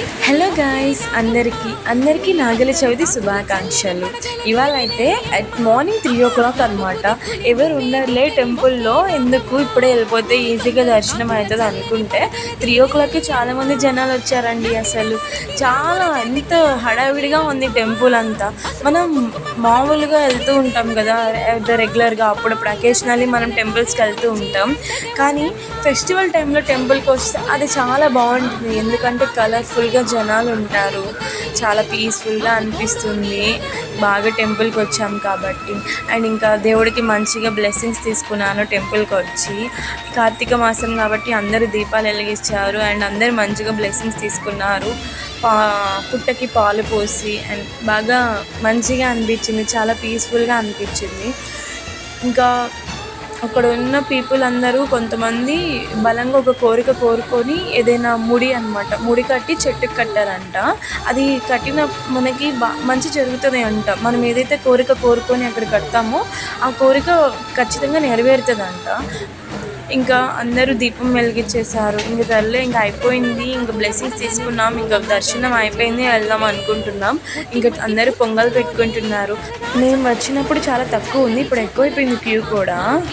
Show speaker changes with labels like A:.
A: Hello guys, అందరికీ నాగల చవితి శుభాకాంక్షలు. ఇవాళ అయితే అట్ మార్నింగ్ 3 o'clock అనమాట. ఎవరు ఉండరులే టెంపుల్లో, ఎందుకు ఇప్పుడే వెళ్ళిపోతే ఈజీగా దర్శనం అవుతుంది అనుకుంటే 3 o'clockకి చాలామంది జనాలు వచ్చారండి. అసలు చాలా ఎంత హడావిడిగా ఉంది టెంపుల్ అంతా. మనం మామూలుగా వెళ్తూ ఉంటాం కదా రెగ్యులర్గా, అప్పుడప్పుడు అకేషనల్లీ మనం టెంపుల్స్కి వెళ్తూ ఉంటాం. కానీ ఫెస్టివల్ టైంలో టెంపుల్కి వస్తే అది చాలా బాగుంటుంది. ఎందుకంటే కలర్ఫుల్గా జనాలు ఉంటారు, చాలా పీస్ఫుల్గా అనిపిస్తుంది. బాగా టెంపుల్కి వచ్చాం కాబట్టి. అండ్ ఇంకా దేవుడికి మంచిగా బ్లెస్సింగ్స్ తీసుకున్నాను టెంపుల్కి వచ్చి. కార్తీక మాసం కాబట్టి అందరూ దీపాలు వెలిగించారు అండ్ అందరూ మంచిగా బ్లెస్సింగ్స్ తీసుకున్నారు. పుట్టకి పాలు పోసి అండ్ బాగా మంచిగా అనిపించింది, చాలా పీస్ఫుల్గా అనిపించింది. ఇంకా అక్కడ ఉన్న పీపుల్ అందరూ కొంతమంది బలంగా ఒక కోరిక కోరుకొని ఏదైనా ముడి కట్టి చెట్టుకి కట్టారంట. అది కట్టిన మనకి మంచి జరుగుతుంది అంట. మనం ఏదైతే కోరిక కోరుకొని అక్కడ కడతామో ఆ కోరిక ఖచ్చితంగా నెరవేరుతుందంట. ఇంకా అందరూ దీపం వెలిగించేశారు. ఇంక తరలే ఇంకా అయిపోయింది, ఇంకా బ్లెస్సింగ్స్ తీసుకున్నాం, ఇంకా దర్శనం అయిపోయింది, వెళ్దాం అనుకుంటున్నాం. ఇంకా అందరూ పొంగల్ పెట్టుకుంటున్నారు. మేము వచ్చినప్పుడు చాలా తక్కువ ఉంది, ఇప్పుడు ఎక్కువైపోయింది క్యూ కూడా.